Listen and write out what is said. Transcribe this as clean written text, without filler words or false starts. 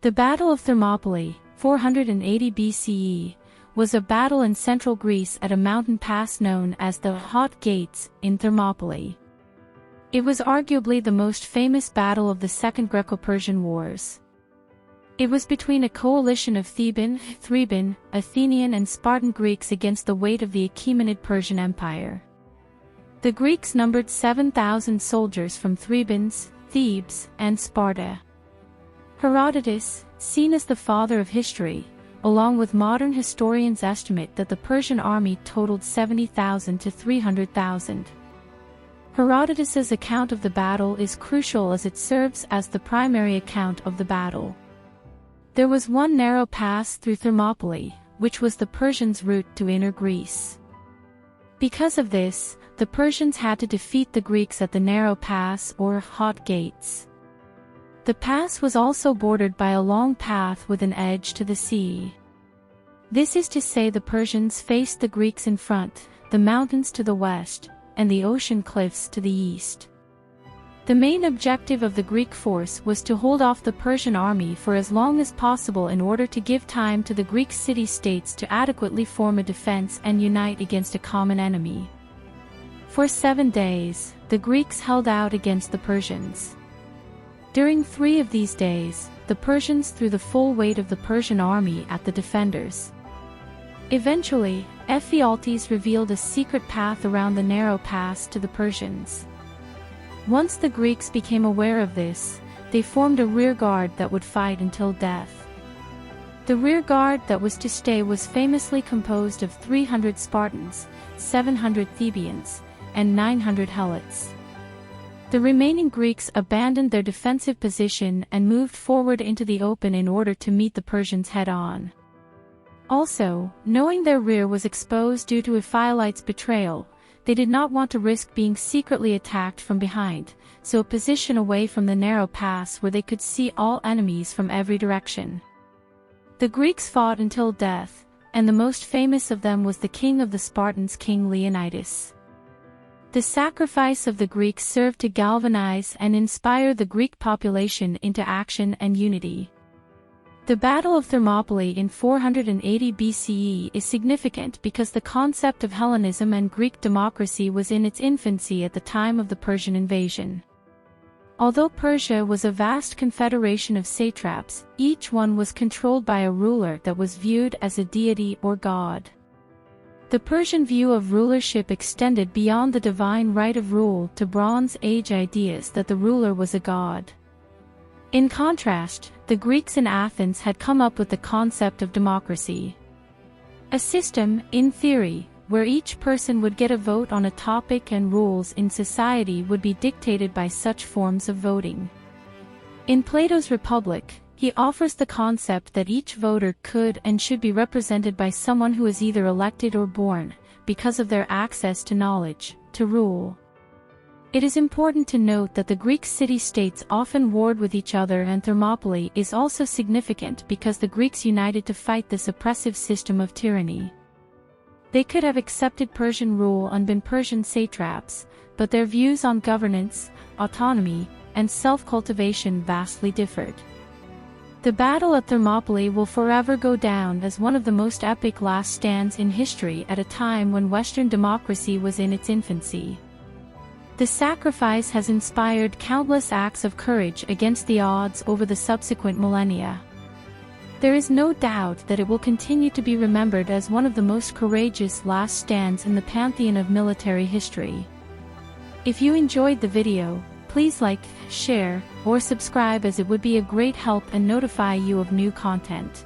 The Battle of Thermopylae, 480 BCE, was a battle in central Greece at a mountain pass known as the Hot Gates in Thermopylae. It was arguably the most famous battle of the Second Greco-Persian Wars. It was between a coalition of Theban, Athenian and Spartan Greeks against the weight of the Achaemenid Persian Empire. The Greeks numbered 7,000 soldiers from Thebes, and Sparta. Herodotus, seen as the father of history, along with modern historians estimate that the Persian army totaled 70,000 to 300,000. Herodotus's account of the battle is crucial as it serves as the primary account of the battle. There was one narrow pass through Thermopylae, which was the Persians' route to Inner Greece. Because of this, the Persians had to defeat the Greeks at the narrow pass or Hot Gates. The pass was also bordered by a long path with an edge to the sea. This is to say the Persians faced the Greeks in front, the mountains to the west, and the ocean cliffs to the east. The main objective of the Greek force was to hold off the Persian army for as long as possible in order to give time to the Greek city-states to adequately form a defense and unite against a common enemy. For 7 days, the Greeks held out against the Persians. During 3 of these days, the Persians threw the full weight of the Persian army at the defenders. Eventually, Ephialtes revealed a secret path around the narrow pass to the Persians. Once the Greeks became aware of this, they formed a rearguard that would fight until death. The rearguard that was to stay was famously composed of 300 Spartans, 700 Thebans, and 900 Helots. The remaining Greeks abandoned their defensive position and moved forward into the open in order to meet the Persians head-on. Also, knowing their rear was exposed due to Ephialtes' betrayal, they did not want to risk being secretly attacked from behind, so a position away from the narrow pass where they could see all enemies from every direction. The Greeks fought until death, and the most famous of them was the king of the Spartans, King Leonidas. The sacrifice of the Greeks served to galvanize and inspire the Greek population into action and unity. The Battle of Thermopylae in 480 BCE is significant because the concept of Hellenism and Greek democracy was in its infancy at the time of the Persian invasion. Although Persia was a vast confederation of satraps, each one was controlled by a ruler that was viewed as a deity or god. The Persian view of rulership extended beyond the divine right of rule to Bronze Age ideas that the ruler was a god. In contrast, the Greeks in Athens had come up with the concept of democracy. A system, in theory, where each person would get a vote on a topic and rules in society would be dictated by such forms of voting. In Plato's Republic, he offers the concept that each voter could and should be represented by someone who is either elected or born, because of their access to knowledge, to rule. It is important to note that the Greek city-states often warred with each other, and Thermopylae is also significant because the Greeks united to fight this oppressive system of tyranny. They could have accepted Persian rule and been Persian satraps, but their views on governance, autonomy, and self-cultivation vastly differed. The Battle at Thermopylae will forever go down as one of the most epic last stands in history at a time when Western democracy was in its infancy. The sacrifice has inspired countless acts of courage against the odds over the subsequent millennia. There is no doubt that it will continue to be remembered as one of the most courageous last stands in the pantheon of military history. If you enjoyed the video, please like, share, or subscribe as it would be a great help and notify you of new content.